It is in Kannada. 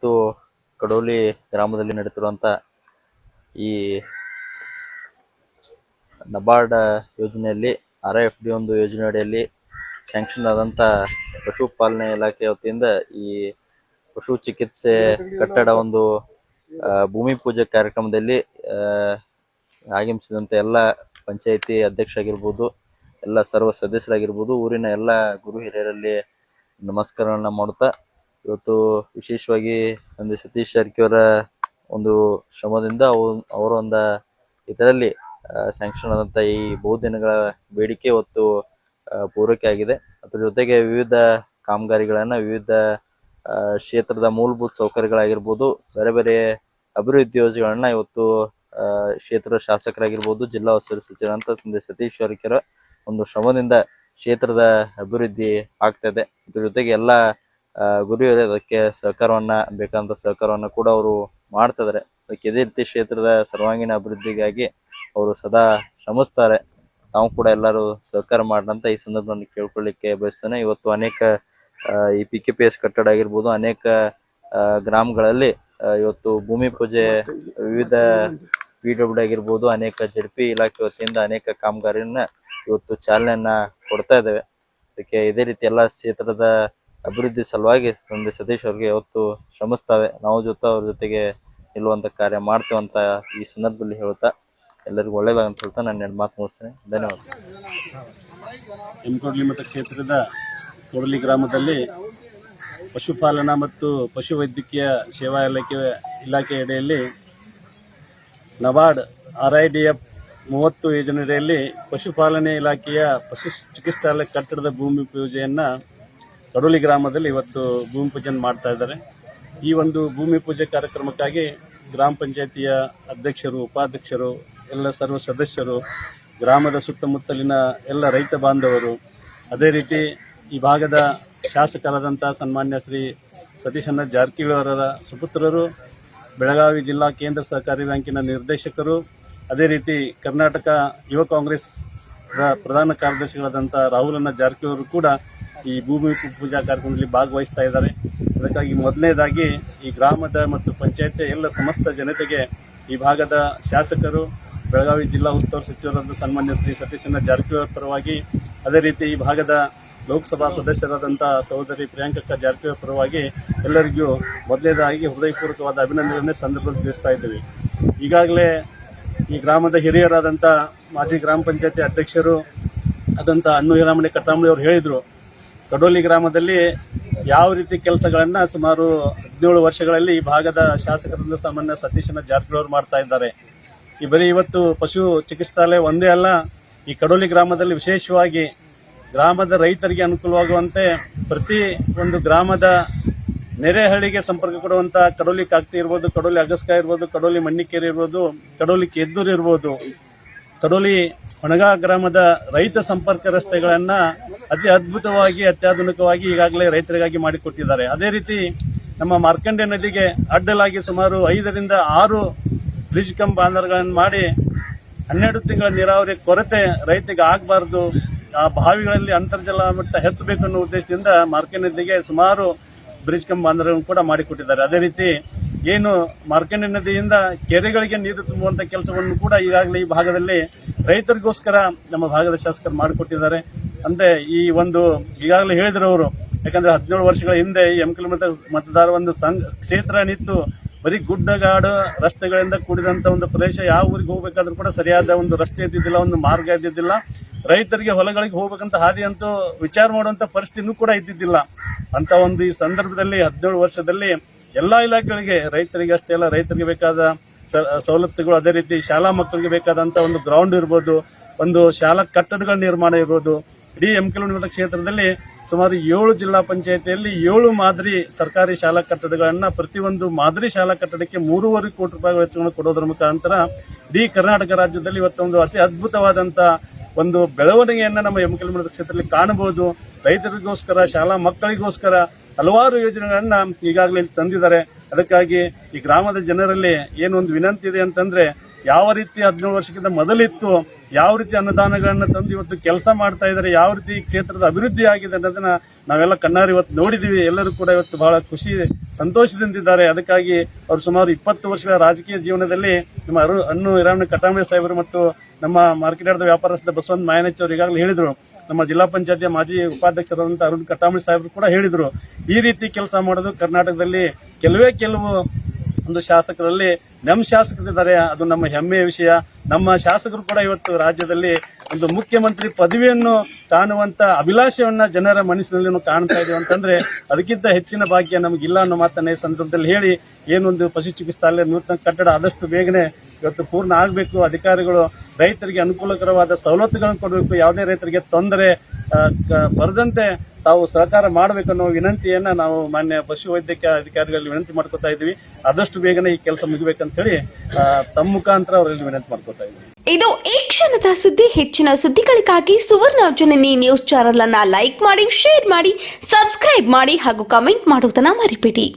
ಇವತ್ತು ಕಡೋಲಿ ಗ್ರಾಮದಲ್ಲಿ ನಡೀತಿರುವಂತ ಈ ನಬಾರ್ಡ್ ಯೋಜನೆಯಲ್ಲಿ RFD ಒಂದು ಯೋಜನೆ ಅಡಿಯಲ್ಲಿ ಸ್ಯಾಂಕ್ಷನ್ ಆದಂತ ಪಶುಪಾಲನೆ ಇಲಾಖೆ ವತಿಯಿಂದ ಈ ಪಶು ಚಿಕಿತ್ಸೆ ಕಟ್ಟಡ ಒಂದು ಭೂಮಿ ಪೂಜೆ ಕಾರ್ಯಕ್ರಮದಲ್ಲಿ ಆಗಮಿಸಿದಂತ ಎಲ್ಲ ಪಂಚಾಯಿತಿ ಅಧ್ಯಕ್ಷರಾಗಿರ್ಬೋದು, ಎಲ್ಲ ಸರ್ವ ಸದಸ್ಯರಾಗಿರ್ಬೋದು, ಊರಿನ ಎಲ್ಲ ಗುರು ಹಿರಿಯರಲ್ಲಿ ನಮಸ್ಕಾರಗಳನ್ನ ಮಾಡುತ್ತಾ ಇವತ್ತು ವಿಶೇಷವಾಗಿ ಒಂದು ಸತೀಶ್ ಜಾರಕಿಹೊಳ ಒಂದು ಶ್ರಮದಿಂದ ಅವರ ಒಂದು ಇದರಲ್ಲಿ ಸ್ಯಾಂಕ್ಷನ್ ಆದಂತ ಈ ಬಹುದಿನಗಳ ಬೇಡಿಕೆ ಇವತ್ತು ಪೂರೈಕೆ ಆಗಿದೆ. ಅದ್ರ ಜೊತೆಗೆ ವಿವಿಧ ಕಾಮಗಾರಿಗಳನ್ನ ವಿವಿಧ ಕ್ಷೇತ್ರದ ಮೂಲಭೂತ ಸೌಕರ್ಯಗಳಾಗಿರ್ಬೋದು, ಬೇರೆ ಬೇರೆ ಅಭಿವೃದ್ಧಿ ಯೋಜನೆಗಳನ್ನ ಇವತ್ತು ಕ್ಷೇತ್ರದ ಶಾಸಕರಾಗಿರ್ಬೋದು, ಜಿಲ್ಲಾ ಉಸ್ತುವಾರಿ ಸಚಿವರಂತ ಸತೀಶ್ ಜಾರಕಿಹೊಳ ಒಂದು ಶ್ರಮದಿಂದ ಕ್ಷೇತ್ರದ ಅಭಿವೃದ್ಧಿ ಆಗ್ತಾ ಇದೆ. ಇದ್ರ ಜೊತೆಗೆ ಎಲ್ಲ ಗುರಿಯವರು ಅದಕ್ಕೆ ಸಹಕಾರವನ್ನ ಬೇಕಾದಂತ ಸಹಕಾರವನ್ನ ಕೂಡ ಅವರು ಮಾಡ್ತಾ ಇದಾರೆ. ಅದಕ್ಕೆ ಇದೇ ರೀತಿ ಕ್ಷೇತ್ರದ ಸರ್ವಾಂಗೀಣ ಅಭಿವೃದ್ಧಿಗಾಗಿ ಅವರು ಸದಾ ಶ್ರಮಿಸ್ತಾರೆ. ನಾವು ಕೂಡ ಎಲ್ಲರೂ ಸಹಕಾರ ಮಾಡೋಣ ಈ ಸಂದರ್ಭದಲ್ಲಿ ಕೇಳ್ಕೊಳ್ಳಿಕ್ಕೆ ಬಯಸ್ತೇನೆ. ಇವತ್ತು ಅನೇಕ ಈ PKPS ಕಟ್ಟಡ ಆಗಿರ್ಬೋದು, ಅನೇಕ ಗ್ರಾಮಗಳಲ್ಲಿ ಇವತ್ತು ಭೂಮಿ ಪೂಜೆ, ವಿವಿಧ PWD ಆಗಿರ್ಬೋದು, ಅನೇಕ ZP ಇಲಾಖೆ ವತಿಯಿಂದ ಅನೇಕ ಕಾಮಗಾರಿಯನ್ನ ಇವತ್ತು ಚಾಲನೆಯನ್ನ ಕೊಡ್ತಾ ಇದ್ದೇವೆ. ಅದಕ್ಕೆ ಇದೇ ರೀತಿ ಎಲ್ಲ ಕ್ಷೇತ್ರದ ಅಭಿವೃದ್ಧಿ ಸಲುವಾಗಿ ತಂದೆ ಸತೀಶ್ ಅವ್ರಿಗೆ ಇವತ್ತು ಶ್ರಮಿಸ್ತಾವೆ. ನಾವು ಅವ್ರ ಜೊತೆಗೆ ನಿಲ್ಲುವಂತ ಕಾರ್ಯ ಮಾಡ್ತೇವಂತ ಈ ಸಂದರ್ಭದಲ್ಲಿ ಹೇಳ್ತಾ ಎಲ್ಲರಿಗೂ ಒಳ್ಳೇದಾಗಂತ ಹೇಳ್ತಾ ನಾನು ಎರಡು ಮಾತು ಮುಗಿಸ್ತೇನೆ. ಧನ್ಯವಾದ. ಎಮ್ಕೋಡ್ಲಿ ಮತ ಕ್ಷೇತ್ರದ ಕೊಡಲಿ ಗ್ರಾಮದಲ್ಲಿ ಪಶುಪಾಲನಾ ಮತ್ತು ಪಶುವೈದ್ಯಕೀಯ ಸೇವಾ ಇಲಾಖೆ ಅಡಿಯಲ್ಲಿ ನಬಾರ್ಡ್ RIDF 30 ಯೋಜನೆಯಲ್ಲಿ ಪಶುಪಾಲನೆ ಇಲಾಖೆಯ ಪಶು ಚಿಕಿತ್ಸಾಲಯ ಕಟ್ಟಡದ ಭೂಮಿ ಪೂಜೆಯನ್ನು ಕಡೋಲಿ ಗ್ರಾಮದಲ್ಲಿ ಇವತ್ತು ಭೂಮಿ ಪೂಜೆ ಮಾಡ್ತಾ ಇದ್ದಾರೆ. ಈ ಒಂದು ಭೂಮಿ ಪೂಜೆ ಕಾರ್ಯಕ್ರಮಕ್ಕಾಗಿ ಗ್ರಾಮ ಪಂಚಾಯಿತಿಯ ಅಧ್ಯಕ್ಷರು, ಉಪಾಧ್ಯಕ್ಷರು, ಎಲ್ಲ ಸರ್ವ ಸದಸ್ಯರು, ಗ್ರಾಮದ ಸುತ್ತಮುತ್ತಲಿನ ಎಲ್ಲ ರೈತ ಬಾಂಧವರು, ಅದೇ ರೀತಿ ಈ ಭಾಗದ ಶಾಸಕರಾದಂಥ ಸನ್ಮಾನ್ಯ ಶ್ರೀ ಸತೀಶಣ್ಣ ಜಾರಕಿಹೊಳಿ ಅವರ ಸುಪುತ್ರರು, ಬೆಳಗಾವಿ ಜಿಲ್ಲಾ ಕೇಂದ್ರ ಸಹಕಾರಿ ಬ್ಯಾಂಕಿನ ನಿರ್ದೇಶಕರು, ಅದೇ ರೀತಿ ಕರ್ನಾಟಕ ಯುವ ಕಾಂಗ್ರೆಸ್ ಪ್ರಧಾನ ಕಾರ್ಯದರ್ಶಿಗಳಾದಂಥ ರಾಹುಲಣ್ಣ ಜಾರಕಿಹೊಳಿ ಕೂಡ ಈ ಭೂಮಿ ಪೂಜಾ ಕಾರ್ಯಕ್ರಮದಲ್ಲಿ ಭಾಗವಹಿಸ್ತಾ ಇದ್ದಾರೆ. ಅದಕ್ಕಾಗಿ ಮೊದಲನೇದಾಗಿ ಈ ಗ್ರಾಮದ ಮತ್ತು ಪಂಚಾಯತ್ ಎಲ್ಲ ಸಮಸ್ತ ಜನತೆಗೆ ಈ ಭಾಗದ ಶಾಸಕರು, ಬೆಳಗಾವಿ ಜಿಲ್ಲಾ ಉಸ್ತುವಾರಿ ಸಚಿವರಾದ ಸನ್ಮಾನ್ಯ ಶ್ರೀ ಸತೀಶಣ್ಣ ಜಾರಕಿಹೊಳಿ ಪರವಾಗಿ, ಅದೇ ರೀತಿ ಈ ಭಾಗದ ಲೋಕಸಭಾ ಸದಸ್ಯರಾದಂಥ ಸಹೋದರಿ ಪ್ರಿಯಾಂಕಕ್ಕ ಜಾರಕಿಹೊಳಿ ಪರವಾಗಿ ಎಲ್ಲರಿಗೂ ಮೊದಲನೇದಾಗಿ ಹೃದಯಪೂರ್ವಕವಾದ ಅಭಿನಂದನೆ ಸಂದರ್ಭದಲ್ಲಿ ತಿಳಿಸ್ತಾ ಇದ್ದೀವಿ. ಈಗಾಗಲೇ ಈ ಗ್ರಾಮದ ಹಿರಿಯರಾದಂಥ ಮಾಜಿ ಗ್ರಾಮ ಪಂಚಾಯತಿ ಅಧ್ಯಕ್ಷರು ಆದಂಥ ಅಣ್ಣು ಹಿರಾಮಣಿ ಕಟ್ಟಾಮಣಿ ಅವರು ಹೇಳಿದರು, ಕಡೋಲಿ ಗ್ರಾಮದಲ್ಲಿ ಯಾವ ರೀತಿ ಕೆಲಸಗಳನ್ನು ಸುಮಾರು 17 ವರ್ಷಗಳಲ್ಲಿ ಈ ಭಾಗದ ಶಾಸಕರಿಂದ ಸಾಮಾನ್ಯ ಸತೀಶಣ್ಣ ಜಾರಕಿಹೊಳಿ ಅವರು ಮಾಡ್ತಾ ಇದ್ದಾರೆ. ಈ ಬರೀ ಇವತ್ತು ಪಶು ಚಿಕಿತ್ಸಾಲಯ ಒಂದೇ ಅಲ್ಲ, ಈ ಕಡೋಲಿ ಗ್ರಾಮದಲ್ಲಿ ವಿಶೇಷವಾಗಿ ಗ್ರಾಮದ ರೈತರಿಗೆ ಅನುಕೂಲವಾಗುವಂತೆ ಪ್ರತಿ ಒಂದು ಗ್ರಾಮದ ನೆರೆಹಳ್ಳಿಗೆ ಸಂಪರ್ಕ ಕೊಡುವಂಥ ಕಡೋಲಿ ಕಾಕ್ತಿ ಇರ್ಬೋದು, ಕಡೋಲಿ ಅಗಸ್ಕ ಇರ್ಬೋದು, ಕಡೋಲಿ ಮಣ್ಣಿಕೇರಿ ಇರ್ಬೋದು, ಕಡೋಲಿ ಕೆದ್ದೂರು ಇರ್ಬೋದು, ಕಡೋಲಿ ಹೊಣಗಾ ಗ್ರಾಮದ ರೈತ ಸಂಪರ್ಕ ರಸ್ತೆಗಳನ್ನ ಅತಿ ಅದ್ಭುತವಾಗಿ ಅತ್ಯಾಧುನಿಕವಾಗಿ ಈಗಾಗಲೇ ರೈತರಿಗಾಗಿ ಮಾಡಿಕೊಟ್ಟಿದ್ದಾರೆ. ಅದೇ ರೀತಿ ನಮ್ಮ ಮಾರ್ಕಂಡೆ ನದಿಗೆ ಅಡ್ಡಲಾಗಿ ಸುಮಾರು 5 ರಿಂದ 6 ಬ್ರಿಡ್ಜ್ ಕಮ್ ಬಾಂಧರ್ಗಳನ್ನು ಮಾಡಿ 12 ತಿಂಗಳ ನೀರಾವರಿ ಕೊರತೆ ರೈತರಿಗೆ ಆಗಬಾರ್ದು, ಆ ಬಾವಿಗಳಲ್ಲಿ ಅಂತರ್ಜಲ ಮಟ್ಟ ಹೆಚ್ಚಬೇಕು ಅನ್ನೋ ಉದ್ದೇಶದಿಂದ ಮಾರ್ಕಂಡೆ ನದಿಗೆ ಸುಮಾರು ಬ್ರಿಡ್ಜ್ ಕಮ್ ಬಾಂಧರ್ಗಳನ್ನು ಕೂಡ ಮಾಡಿಕೊಟ್ಟಿದ್ದಾರೆ. ಅದೇ ರೀತಿ ಏನು ಮಾರ್ಕಂಡೆ ನದಿಯಿಂದ ಕೆರೆಗಳಿಗೆ ನೀರು ತುಂಬುವಂತ ಕೆಲಸವನ್ನು ಕೂಡ ಈಗಾಗಲೇ ಈ ಭಾಗದಲ್ಲಿ ರೈತರಿಗೋಸ್ಕರ ನಮ್ಮ ಭಾಗದ ಶಾಸಕರು ಮಾಡಿಕೊಟ್ಟಿದ್ದಾರೆ. ಅಂದ್ರೆ ಈ ಒಂದು ಈಗಾಗಲೇ ಹೇಳಿದ್ರು ಅವರು, ಯಾಕಂದ್ರೆ 17 ವರ್ಷಗಳ ಹಿಂದೆ ಈ MKL ಮತದಾರ ಒಂದು ಕ್ಷೇತ್ರ ನಿಂತು ಬರೀ ಗುಡ್ಡಗಾಡು ರಸ್ತೆಗಳಿಂದ ಕೂಡಿದಂತ ಒಂದು ಪ್ರದೇಶ, ಯಾವ ಊರಿಗೆ ಹೋಗ್ಬೇಕಾದ್ರೂ ಕೂಡ ಸರಿಯಾದ ಒಂದು ರಸ್ತೆ ಇದ್ದಿದ್ದಿಲ್ಲ, ಒಂದು ಮಾರ್ಗ ಇದ್ದಿದ್ದಿಲ್ಲ, ರೈತರಿಗೆ ಹೊಲಗಳಿಗೆ ಹೋಗ್ಬೇಕಂತ ಹಾದಿ ಅಂತೂ ವಿಚಾರ ಮಾಡುವಂತ ಪರಿಸ್ಥಿತಿನೂ ಕೂಡ ಇದ್ದಿದ್ದಿಲ್ಲ. ಅಂತ ಒಂದು ಈ ಸಂದರ್ಭದಲ್ಲಿ 17 ವರ್ಷದಲ್ಲಿ ಎಲ್ಲಾ ಇಲಾಖೆಗಳಿಗೆ ರೈತರಿಗೆ ಅಷ್ಟೇ ಅಲ್ಲ, ರೈತರಿಗೆ ಬೇಕಾದ ಸವಲತ್ತುಗಳು, ಅದೇ ರೀತಿ ಶಾಲಾ ಮಕ್ಕಳಿಗೆ ಬೇಕಾದಂತ ಒಂದು ಗ್ರೌಂಡ್ ಇರ್ಬೋದು, ಒಂದು ಶಾಲಾ ಕಟ್ಟಡಗಳ ನಿರ್ಮಾಣ ಇರ್ಬೋದು, ಇಡೀ MKL ಕ್ಷೇತ್ರದಲ್ಲಿ ಸುಮಾರು 7 ಜಿಲ್ಲಾ ಪಂಚಾಯತಿಯಲ್ಲಿ 7 ಮಾದರಿ ಸರ್ಕಾರಿ ಶಾಲಾ ಕಟ್ಟಡಗಳನ್ನ ಪ್ರತಿಯೊಂದು ಮಾದರಿ ಶಾಲಾ ಕಟ್ಟಡಕ್ಕೆ 3.5 ಕೋಟಿ ರೂಪಾಯಿ ವೆಚ್ಚವನ್ನು ಕೊಡೋದ್ರ ಮುಖಾಂತರ ಇಡೀ ಕರ್ನಾಟಕ ರಾಜ್ಯದಲ್ಲಿ ಇವತ್ತೊಂದು ಅತಿ ಅದ್ಭುತವಾದಂತ ಒಂದು ಬೆಳವಣಿಗೆಯನ್ನ ನಮ್ಮ MKL ಕ್ಷೇತ್ರದಲ್ಲಿ ಕಾಣಬಹುದು. ರೈತರಿಗೋಸ್ಕರ, ಶಾಲಾ ಮಕ್ಕಳಿಗೋಸ್ಕರ ಹಲವಾರು ಯೋಜನೆಗಳನ್ನ ಈಗಾಗಲೇ ತಂದಿದ್ದಾರೆ. ಅದಕ್ಕಾಗಿ ಈ ಗ್ರಾಮದ ಜನರಲ್ಲಿ ಏನೊಂದು ವಿನಂತಿ ಇದೆ ಅಂತಂದ್ರೆ, ಯಾವ ರೀತಿ 17 ವರ್ಷಕ್ಕಿಂತ ಮೊದಲಿತ್ತು ಯಾವ ರೀತಿ ಅನುದಾನಗಳನ್ನ ತಂದು ಇವತ್ತು ಕೆಲಸ ಮಾಡ್ತಾ ಇದ್ದಾರೆ, ಯಾವ ರೀತಿ ಈ ಕ್ಷೇತ್ರದ ಅಭಿವೃದ್ಧಿ ಆಗಿದೆ ಅನ್ನೋದನ್ನ ನಾವೆಲ್ಲ ಕಣ್ಣಾರೆ ಇವತ್ತು ನೋಡಿದೀವಿ. ಎಲ್ಲರೂ ಕೂಡ ಇವತ್ತು ಬಹಳ ಖುಷಿ ಸಂತೋಷದಿಂದಿದ್ದಾರೆ. ಅದಕ್ಕಾಗಿ ಅವರು ಸುಮಾರು 20 ವರ್ಷಗಳ ರಾಜಕೀಯ ಜೀವನದಲ್ಲಿ ನಮ್ಮ ಅನ್ನು ಹಿರಾಮಣ್ಣ ಕಟಾಮೆ ಸಾಹೇಬರು ಮತ್ತು ನಮ್ಮ ಮಾರ್ಕೆಟ್ ಯಾರ್ಡ್ ವ್ಯಾಪಾರಸ್ಥ ಬಸವಂತ ಮಾಯನಚ್ ಅವರು ಈಗಾಗಲೇ ಹೇಳಿದ್ರು. ನಮ್ಮ ಜಿಲ್ಲಾ ಪಂಚಾಯತಿಯ ಮಾಜಿ ಉಪಾಧ್ಯಕ್ಷರಾದಂತಹ ಅರುಣ್ ಕಟಾಮಿ ಸಾಹೇಬರು ಕೂಡ ಹೇಳಿದ್ರು, ಈ ರೀತಿ ಕೆಲಸ ಮಾಡೋದು ಕರ್ನಾಟಕದಲ್ಲಿ ಕೆಲವು ಒಂದು ಶಾಸಕರಲ್ಲಿ ನಮ್ಮ ಶಾಸಕರಿದ್ದಾರೆ, ಅದು ನಮ್ಮ ಹೆಮ್ಮೆಯ ವಿಷಯ. ನಮ್ಮ ಶಾಸಕರು ಕೂಡ ಇವತ್ತು ರಾಜ್ಯದಲ್ಲಿ ಒಂದು ಮುಖ್ಯಮಂತ್ರಿ ಪದವಿಯನ್ನು ಕಾಣುವಂತ ಅಭಿಲಾಷೆಯನ್ನ ಜನರ ಮನಸ್ಸಿನಲ್ಲಿ ಕಾಣ್ತಾ ಇದೀವಿ ಅಂತಂದ್ರೆ ಅದಕ್ಕಿಂತ ಹೆಚ್ಚಿನ ಭಾಗ್ಯ ನಮಗಿಲ್ಲ ಅನ್ನೋ ಮಾತನ್ನ ಈ ಸಂದರ್ಭದಲ್ಲಿ ಹೇಳಿ, ಏನೊಂದು ಪಶು ಚಿಕಿತ್ಸಾಲಯ ನೂತನ ಕಟ್ಟಡ ಆದಷ್ಟು ಬೇಗನೆ ಇವತ್ತು ಪೂರ್ಣ ಆಗಬೇಕು. ಅಧಿಕಾರಿಗಳು ರೈತರಿಗೆ ಅನುಕೂಲಕರವಾದ ಸವಲತ್ತುಗಳನ್ನು ಕೊಡಬೇಕು, ಯಾವುದೇ ರೈತರಿಗೆ ತೊಂದರೆ ಬರದಂತೆ ತಾವು ಸಹಕಾರ ಮಾಡಬೇಕನ್ನೋ ವಿನಂತಿಯನ್ನ ನಾವು ಮಾನ್ಯ ಪಶು ವೈದ್ಯಕೀಯ ಅಧಿಕಾರಿಗಳಲ್ಲಿ ವಿನಂತಿ ಮಾಡ್ಕೊತಾ ಇದ್ವಿ. ಆದಷ್ಟು ಬೇಗನೆ ಈ ಕೆಲಸ ಮುಗಿಬೇಕಂತ ಹೇಳಿ ತಮ್ಮ ಮುಖಾಂತರ ಅವರಲ್ಲಿ ವಿನಂತಿ ಮಾಡ್ಕೊತಾ ಇದ್ವಿ. ಇದು ಈ ಕ್ಷಣದ ಸುದ್ದಿ. ಹೆಚ್ಚಿನ ಸುದ್ದಿಗಳಿಗಾಗಿ ಸುವರ್ಣ ಜನನಿ ನ್ಯೂಸ್ ಚಾನೆಲ್ ಅನ್ನ ಲೈಕ್ ಮಾಡಿ, ಶೇರ್ ಮಾಡಿ, ಸಬ್ಸ್ಕ್ರೈಬ್ ಮಾಡಿ ಹಾಗೂ ಕಮೆಂಟ್ ಮಾಡುವುದನ್ನ ಮರಿಬೇಡಿ.